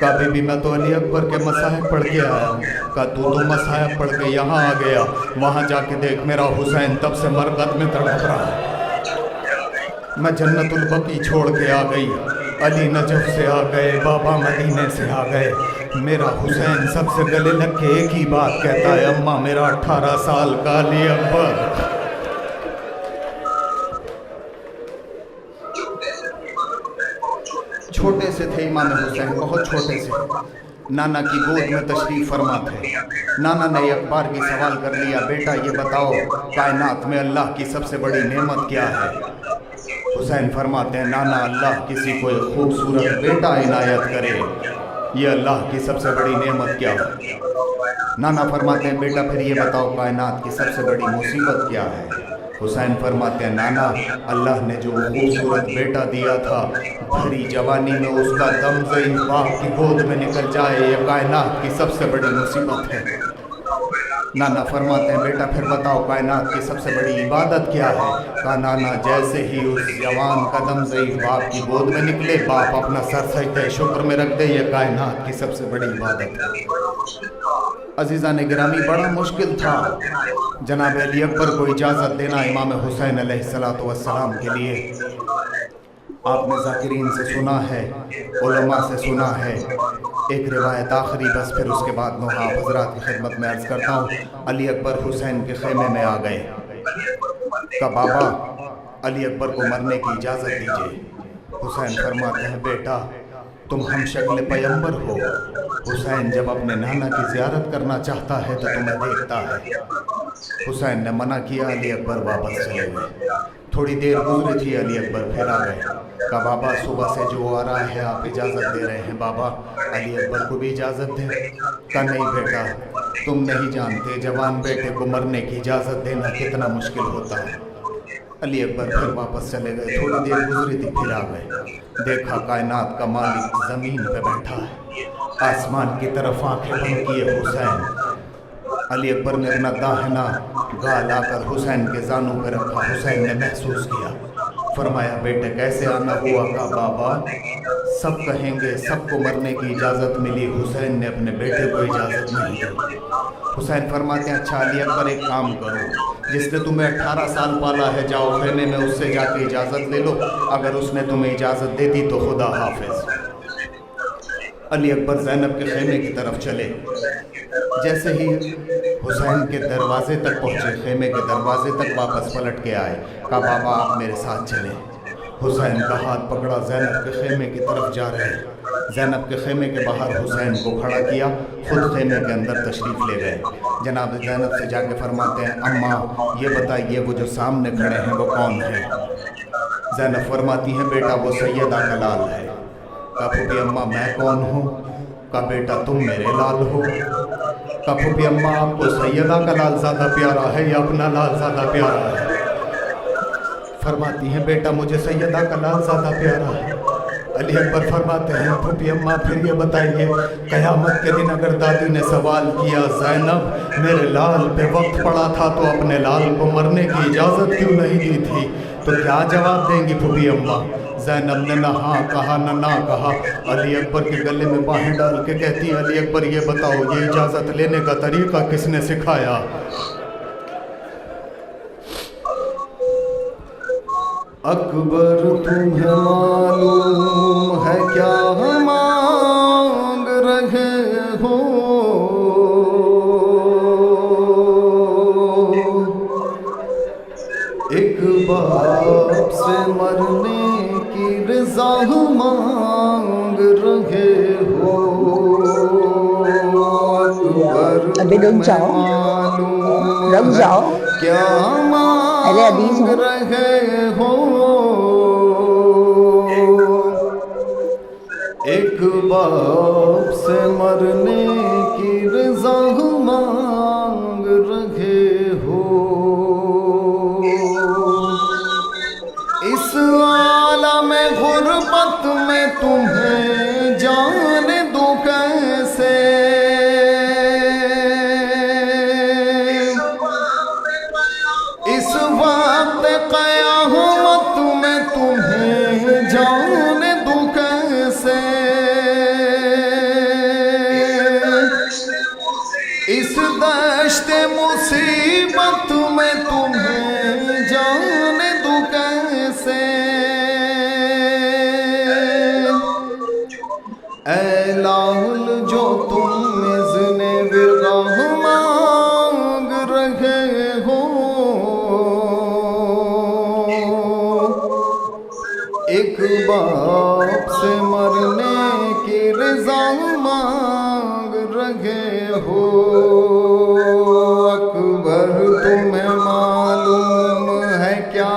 کہا be be میں تو علی اکبر کے مصاحب پڑھ کے آیا ہوں. کہا تو مصاحب پڑھ کے یہاں آ گیا, وہاں جا کے دیکھ میرا حسین تب سے مرغت میں تڑپ رہا ہے. میں جنت البقیع چھوڑ کے آ گئی, علی نجف سے آ گئے, بابا مدینے سے آ گئے, میرا حسین سب سے گلے لگ کے ایک ہی بات کہتا ہے, اماں میرا 18 سال کا علی اکبر. چھوٹے سے تھے امام حسین, بہت چھوٹے سے, نانا کی گود میں تشریف فرما تھے. نانا نے ایک بار کی سوال کر لیا, بیٹا یہ بتاؤ کائنات میں اللہ کی سب سے بڑی نعمت کیا ہے؟ حسین فرماتے ہیں, نانا اللہ کسی کو ایک خوبصورت بیٹا عنایت کرے, یہ اللہ کی سب سے بڑی نعمت کیا ہے؟ نانا فرماتے ہیں, بیٹا پھر یہ بتاؤ کائنات کی سب سے بڑی مصیبت کیا ہے؟ حسین فرماتے ہیں, نانا اللہ نے جو خوبصورت بیٹا دیا تھا, بھری جوانی میں اس کا دم ضعیف باپ کی گود میں نکل جائے, یہ کائنات کی سب سے بڑی مصیبت ہے. نانا فرماتے ہیں, بیٹا پھر بتاؤ کائنات کی سب سے بڑی عبادت کیا ہے؟ کہا نانا جیسے ہی اس جوان کا دم ضعیف باپ کی گود میں نکلے, باپ اپنا سر سجدہ شکر میں رکھ دے, یہ کائنات کی سب سے بڑی عبادت ہے. عزیزان گرامی, بڑا مشکل تھا جناب علی اکبر کو اجازت دینا امام حسین علیہ السلام کے لیے. آپ نے ذاکرین سے سنا ہے, علماء سے سنا ہے. ایک روایت آخری, بس پھر اس کے بعد نوحاف حضرات کی خدمت میں عرض کرتا ہوں. علی اکبر حسین کے خیمے میں آ گئے. کہا بابا علی اکبر کو مرنے کی اجازت دیجیے. حسین فرماتے ہیں, بیٹا تم ہم شکل پیغمبر ہو. حسین جب اپنے نانا کی زیارت کرنا چاہتا ہے تو تمہیں دیکھتا ہے. حسین نے منع کیا, علی اکبر واپس چلے گئے. تھوڑی دیر گزری تھی, علی اکبر پھر آ گئے. کہا بابا صبح سے جو آ رہا ہے آپ اجازت دے رہے ہیں, بابا علی اکبر کو بھی اجازت دیں. کہا نہیں بیٹا, تم نہیں جانتے جوان بیٹے کو مرنے کی اجازت دینا کتنا مشکل ہوتا ہے. علی اکبر پھر واپس چلے گئے. تھوڑی دیر گزری تھی, پھر آ گئے. دیکھا کائنات کا مالک زمین پہ بیٹھا ہے, آسمان کی طرف آنکھیں بند کیے حسین. علی اکبر نے اپنا داہنا گال آ کر حسین کے زانوں پہ رکھا. حسین نے محسوس کیا, فرمایا بیٹے کیسے آنا ہوا؟ کہا بابا سب کہیں گے سب کو مرنے کی اجازت ملی, حسین نے اپنے بیٹے کو اجازت نہیں دی. حسین فرماتے ہیں, اچھا علی اکبر ایک کام کرو, جس نے تمہیں 18 سال پالا ہے جاؤ خیمے میں اس سے جا کے اجازت لے لو, اگر اس نے تمہیں اجازت دے دی تو خدا حافظ. علی اکبر زینب کے خیمے کی طرف چلے. جیسے ہی حسین کے دروازے تک پہنچے, خیمے کے دروازے تک واپس پلٹ کے آئے. کہا بابا آپ میرے ساتھ چلیں. حسین کا ہاتھ پکڑا, زینب کے خیمے کی طرف جا رہے. زینب کے خیمے کے باہر حسین کو کھڑا کیا, خود خیمے کے اندر تشریف لے گئے. جناب زینب سے جا کے فرماتے ہیں, اماں یہ بتائیے وہ جو سامنے کھڑے ہیں وہ کون ہیں؟ زینب فرماتی ہیں, بیٹا وہ سیدہ کا لال ہے. کہا پھوپھی اماں میں کون ہوں؟ کہا بیٹا تم میرے لال ہو. کہا پھوپھی اماں آپ کو سیدہ کا لال زیادہ پیارا ہے یا اپنا لال زیادہ پیارا ہے؟ فرماتی ہیں, بیٹا مجھے سیدہ کا لال زیادہ پیارا ہے. علی اکبر فرماتے ہیں, پھوپھی اماں پھر یہ بتائیے قیامت کے دن اگر دادی نے سوال کیا, زینب میرے لال پہ وقت پڑا تھا تو اپنے لال کو مرنے کی اجازت کیوں نہیں دی تھی, تو کیا جواب دیں گی پھوپھی اماں؟ زینب نے نہ ہاں کہا نہ کہا. علی اکبر کے گلے میں باہیں ڈال کے کہتی ہیں, علی اکبر یہ بتاؤ یہ اجازت لینے کا طریقہ کس نے سکھایا؟ اکبر تمہیں معلوم ہے کیا مانگ رہے ہو؟ ایک باپ سے مرنے کی رضا مانگ رہے ہو. ابھی رک جاؤ, رک جاؤ, کیا مانگ رہے ہو؟ ایک باپ سے مرنے کی رضا مانگ رہے ہو. اس عالم غربت میں تمہیں جان دوں کیسے؟ اس وقت قیامت میں تمہیں جان دوں کیسے؟ اس دشت مصیبت میں تمہیں جانے دوں کیسے، اے لال جو تم اذن ورگاہ مانگ رہے ہو، ایک باپ سے مرنے کی رضا مانگ رہے ہو، اکبر تمہیں معلوم ہے کیا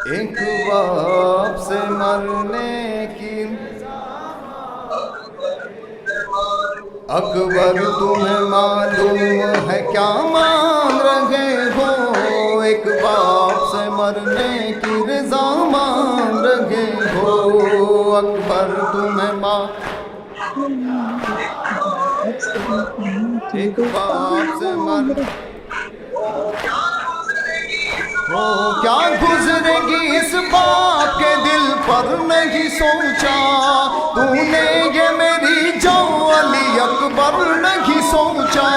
ایک باپ سے مرنے کی، اکبر تمہیں معلوم ہے کیا مان رہے ہو، ایک باپ سے مرنے کی رضا مان رہے ہو، اکبر تمہیں ایک باپ سے کیا گزرے گی اس باپ کے دل پر نہیں سوچا، تو نے یہ میری جو علی اکبر نہیں سوچا،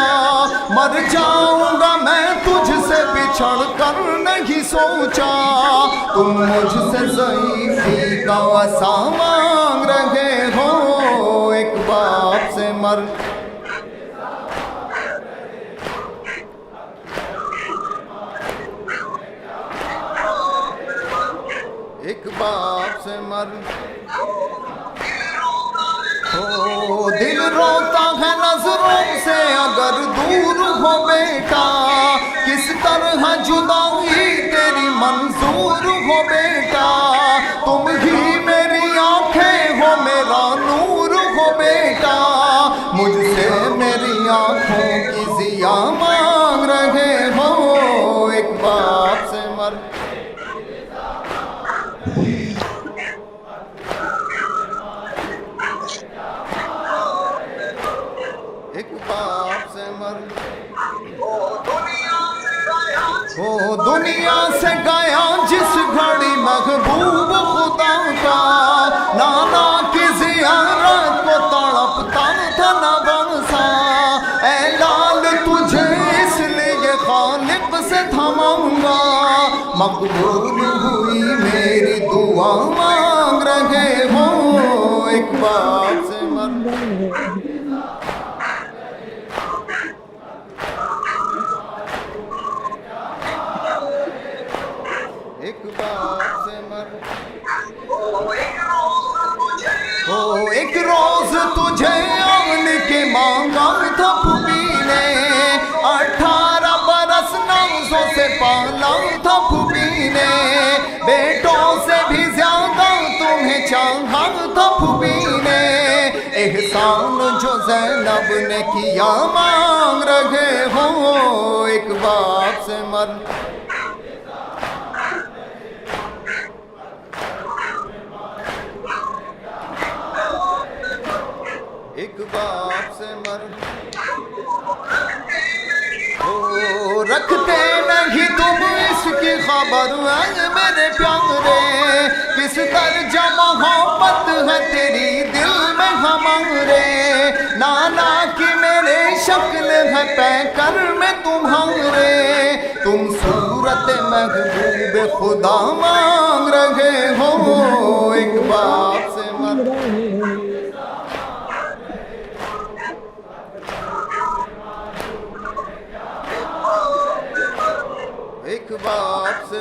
مر جاؤں گا میں تجھ سے بچھڑ کر نہیں سوچا، تم مجھ سے ضعیفی کا عصا مانگ رہے ہو، ایک باپ سے ایک باپ سے دل روتا ہے نظروں سے اگر دور ہو بیٹا، کس طرح جدائی تیری منظور ہو بیٹا، تم ہی میری آنکھیں ہو میرا نور ہو بیٹا، مجھ سے میری آنکھوں کی ضیا مانگ رہے ہو، ایک باپ سے ایک باپ سے دنیا سے گیا جس گھڑی محبوب خدا کا، نانا کی زیارت کو تڑپتا تھا نہ بنسا، اے لال تجھے اس لیے خالق سے تھماؤں گا، مقبول ہوئی میری دعا مانگ رہے ہو، ایک باپ سے ایک باپ سے ایک روز تجھے امن کے مانگا تھا پھوپھی نے، 18 برس نازوں سے پالا تھا پھوپھی نے، بیٹوں سے بھی زیادہ تمہیں چاہا تھا پھوپھی نے، احسان جو زینب نے کیا مانگ رہے ہو، ایک باپ سے ایک باپ سے رکھتے نہیں تم اس کی خبر ہے میرے پیارے، کس درجہ محبت ہے تیری دل میں ہمارے، نانا کی میرے شکل ہے پیکر میں تمہارے، تم صورت محبوب خدا مانگ رہے ہو، ایک باپ سے ایک باپ سے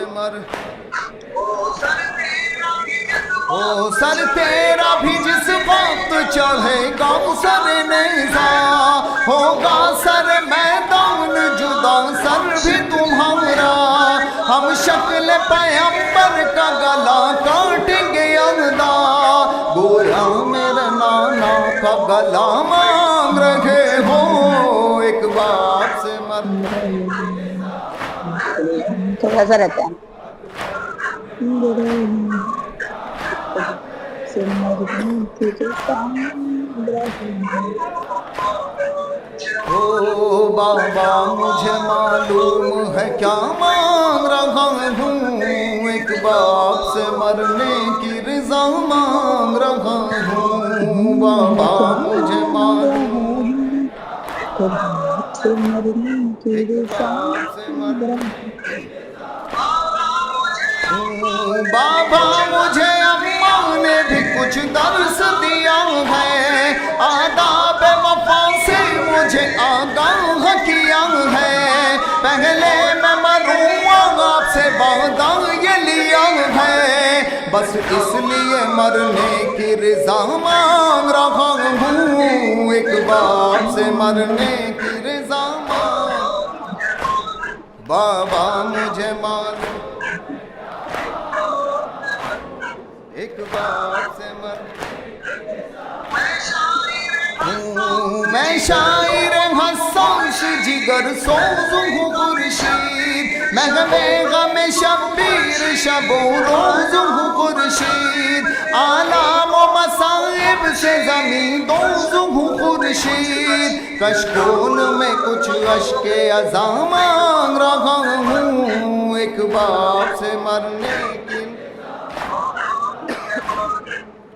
سر تیرا بھی جس وقت چڑھے گا سر نیزا، ہوگا سر میدان جدا سر بھی تمہارا، ہم شکل پیغمبر کا گلا کاٹیں گے اندھا، گویا میرے نانا کا گلا مانگ رہے ہو، ایک باپ سے تھوڑا سا رہتا ہے بابا مجھے معلوم ہے کیا مانگ رہا ہوں، ایک باپ سے مرنے کی رضا مانگ رہا ہوں، بابا مجھے اماں نے بھی کچھ درس دیا ہے، آداب وفا سے مجھے آگاہ کیا ہے، پہلے میں مروں آپ سے وعدہ یہ لیا ہے، بس اس لیے مرنے کی رضا مانگ رہا ہوں، ایک باپ سے مرنے کی رضا مانگ، بابا مجھے معلوم ایک باپ سے میں شاعر حساس جگر سوز ہوں خورشید، محو غم شبیر شب و روز ہوں خورشید، آلام و مصائب سے زمین دوز ہوں خورشید، کشکول میں کچھ اشک عزا مانگ رہا ہوں، ایک باپ سے مرنے کی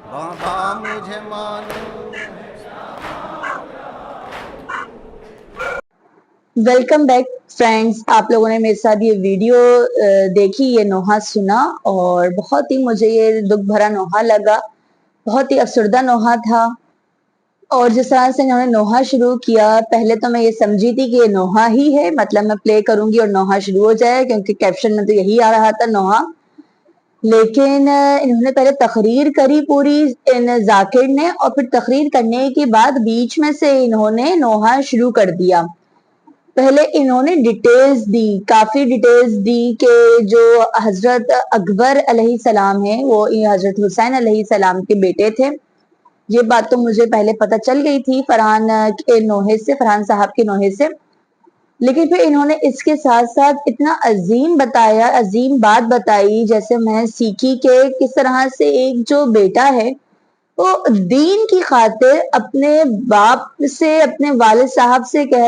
بابا مجھے معلوم۔ ویلکم بیک فرینڈز، آپ لوگوں نے میرے ساتھ یہ ویڈیو دیکھی، یہ نوحہ سنا اور بہت ہی مجھے یہ دکھ بھرا نوحہ لگا، بہت ہی افسردہ نوحہ تھا۔ اور جس طرح سے انہوں نے نوحہ شروع کیا، پہلے تو میں یہ سمجھی تھی کہ یہ نوحہ ہی ہے، مطلب میں پلے کروں گی اور نوحہ شروع ہو جائے، کیونکہ کیپشن میں تو یہی آ رہا تھا نوحہ، لیکن انہوں نے پہلے تقریر کری پوری ذاکر نے، اور پھر تقریر کرنے کے بعد بیچ میں سے انہوں نے نوحہ شروع کر دیا۔ پہلے انہوں نے ڈیٹیلز دی، کافی ڈیٹیلز دی کہ جو حضرت اکبر علیہ السلام ہیں وہ حضرت حسین علیہ السلام کے بیٹے تھے۔ یہ بات تو مجھے پہلے پتہ چل گئی تھی فرحان کے نوحے سے، فرحان صاحب کے نوحے سے، لیکن پھر انہوں نے اس کے ساتھ ساتھ اتنا عظیم بتایا، عظیم بات بتائی، جیسے میں سیکھی کہ کس طرح سے ایک جو بیٹا ہے وہ دین کی خاطر اپنے باپ سے، اپنے والد صاحب سے کہہ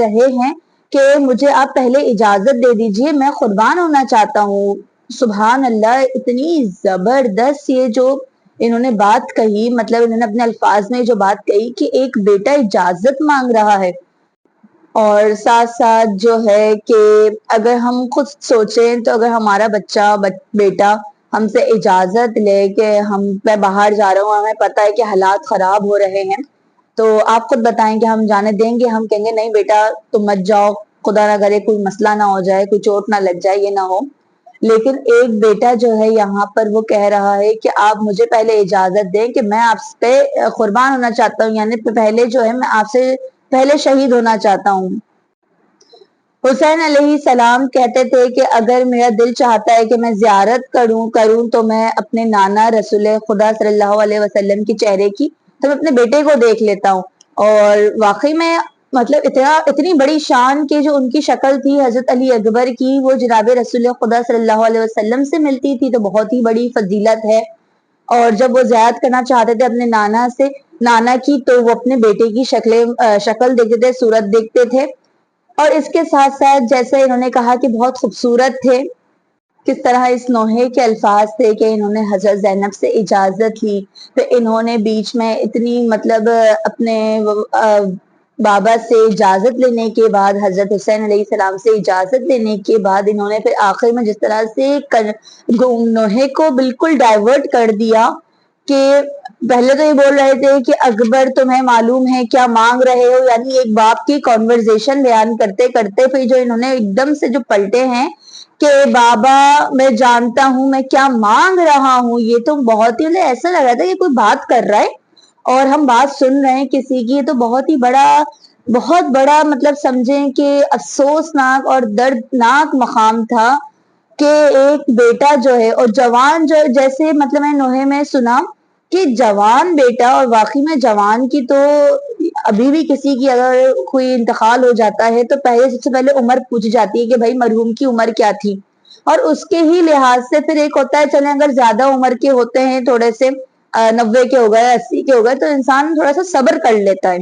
رہے ہیں کہ مجھے آپ پہلے اجازت دے دیجئے، میں قربان ہونا چاہتا ہوں۔ سبحان اللہ، اتنی زبردست یہ جو انہوں نے بات کہی، مطلب انہوں نے اپنے الفاظ میں جو بات کہی کہ ایک بیٹا اجازت مانگ رہا ہے، اور ساتھ ساتھ جو ہے کہ اگر ہم خود سوچیں تو اگر ہمارا بچہ بیٹا ہم سے اجازت لے کہ میں باہر جا رہا ہوں، ہمیں پتہ ہے کہ حالات خراب ہو رہے ہیں، تو آپ خود بتائیں کہ ہم جانے دیں گے؟ ہم کہیں گے نہیں بیٹا تم مت جاؤ، خدا نہ کرے کوئی مسئلہ نہ ہو جائے، کوئی چوٹ نہ لگ جائے، یہ نہ ہو۔ لیکن ایک بیٹا جو ہے یہاں پر وہ کہہ رہا ہے کہ آپ مجھے پہلے اجازت دیں کہ میں آپ پہ قربان ہونا چاہتا ہوں، یعنی پہلے جو ہے میں آپ سے پہلے شہید ہونا چاہتا ہوں۔ حسین علیہ السلام کہتے تھے کہ اگر میرا دل چاہتا ہے کہ میں زیارت کروں تو میں اپنے نانا رسول خدا صلی اللہ علیہ وسلم کی چہرے کی تو میں اپنے بیٹے کو دیکھ لیتا ہوں، اور واقعی میں مطلب اتنی بڑی شان کی جو ان کی شکل تھی حضرت علی اکبر کی، وہ جناب رسول خدا صلی اللہ علیہ وسلم سے ملتی تھی، تو بہت ہی بڑی فضیلت ہے۔ اور جب وہ زیارت کرنا چاہتے تھے اپنے نانا کی، تو وہ اپنے بیٹے کی شکل دیکھتے تھے، صورت دیکھتے تھے، اور اس کے ساتھ ساتھ جیسے انہوں نے کہا کہ بہت خوبصورت تھے، کس طرح اس نوحے کے الفاظ تھے کہ انہوں نے حضرت زینب سے اجازت لی، پھر انہوں نے بیچ میں اتنی مطلب اپنے بابا سے اجازت لینے کے بعد، حضرت حسین علیہ السلام سے اجازت لینے کے بعد، انہوں نے پھر آخر میں جس طرح سے نوحے کو بالکل ڈائیورٹ کر دیا کہ پہلے تو یہ بول رہے تھے کہ اکبر تمہیں معلوم ہے کیا مانگ رہے ہو، یعنی ایک باپ کی کنورزیشن بیان کرتے کرتے پھر جو انہوں نے ایک دم سے جو پلٹے ہیں کہ بابا میں جانتا ہوں میں کیا مانگ رہا ہوں، یہ تو بہت ہی ایسا لگ رہا تھا کہ کوئی بات کر رہا ہے اور ہم بات سن رہے ہیں کسی کی، تو بہت بڑا مطلب سمجھیں کہ افسوسناک اور دردناک مقام تھا کہ ایک بیٹا جو ہے اور جوان جو جیسے مطلب میں نوحے میں سنا کہ جوان بیٹا، اور واقعی میں جوان کی تو ابھی بھی کسی کی اگر کوئی انتقال ہو جاتا ہے تو سب سے پہلے عمر پوچھی جاتی ہے کہ بھائی مرحوم کی عمر کیا تھی، اور اس کے ہی لحاظ سے پھر ایک ہوتا ہے چلیں اگر زیادہ عمر کے ہوتے ہیں، تھوڑے سے 90 کے ہو گئے، 80 کے ہو گئے، تو انسان تھوڑا سا صبر کر لیتا ہے،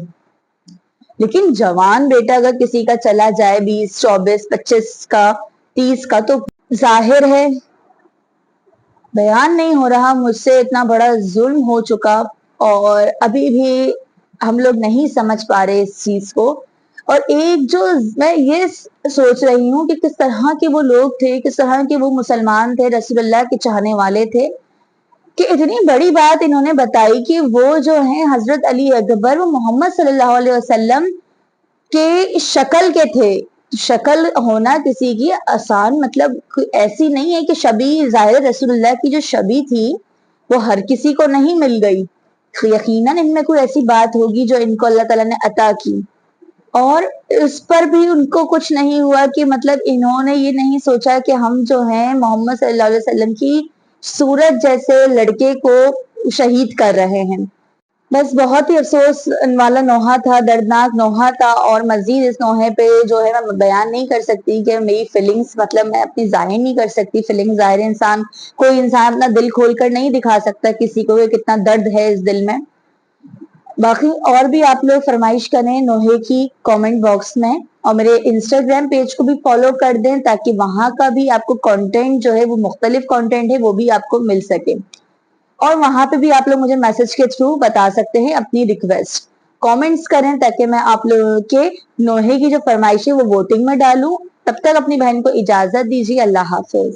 لیکن جوان بیٹا اگر کسی کا چلا جائے 20 24 25 کا 30 کا، تو ظاہر ہے بیان نہیں ہو رہا، مجھ سے اتنا بڑا ظلم ہو چکا، اور ابھی بھی ہم لوگ نہیں سمجھ پا رہے اس چیز کو. اور ایک جو میں یہ سوچ رہی ہوں کہ کس طرح کے وہ لوگ تھے, کس طرح کے وہ مسلمان تھے, رسول اللہ کے چاہنے والے تھے, کہ اتنی بڑی بات انہوں نے بتائی کہ وہ جو ہیں حضرت علی اکبر, وہ محمد صلی اللہ علیہ وسلم کے شکل کے تھے. شکل ہونا کسی کی آسان مطلب ایسی نہیں ہے کہ شبیہ, ظاہر رسول اللہ کی جو شبیہ تھی وہ ہر کسی کو نہیں مل گئی, یقیناً ان میں کوئی ایسی بات ہوگی جو ان کو اللہ تعالیٰ نے عطا کی. اور اس پر بھی ان کو کچھ نہیں ہوا کہ مطلب انہوں نے یہ نہیں سوچا کہ ہم جو ہیں محمد صلی اللہ علیہ وسلم کی صورت جیسے لڑکے کو شہید کر رہے ہیں. بس بہت ہی افسوس والا نوحہ تھا, دردناک نوحہ تھا. اور مزید اس نوحے پہ جو ہے میں بیان نہیں کر سکتی کہ میری فیلنگز, مطلب میں اپنی ظاہر نہیں کر سکتی فیلنگز. ظاہر انسان, کوئی انسان اپنا دل کھول کر نہیں دکھا سکتا کسی کو کہ کتنا درد ہے اس دل میں. باقی اور بھی آپ لوگ فرمائش کریں نوحے کی کامنٹ باکس میں, اور میرے انسٹاگرام پیج کو بھی فالو کر دیں تاکہ وہاں کا بھی آپ کو کانٹینٹ جو ہے وہ مختلف کانٹینٹ ہے وہ بھی آپ کو مل سکے. اور وہاں پہ بھی آپ لوگ مجھے میسج کے تھرو بتا سکتے ہیں اپنی ریکویسٹ. کامنٹس کریں تاکہ میں آپ لوگوں کے نوحے کی جو فرمائش ہے وہ ووٹنگ میں ڈالوں. تب تک اپنی بہن کو اجازت دیجیے. اللہ حافظ.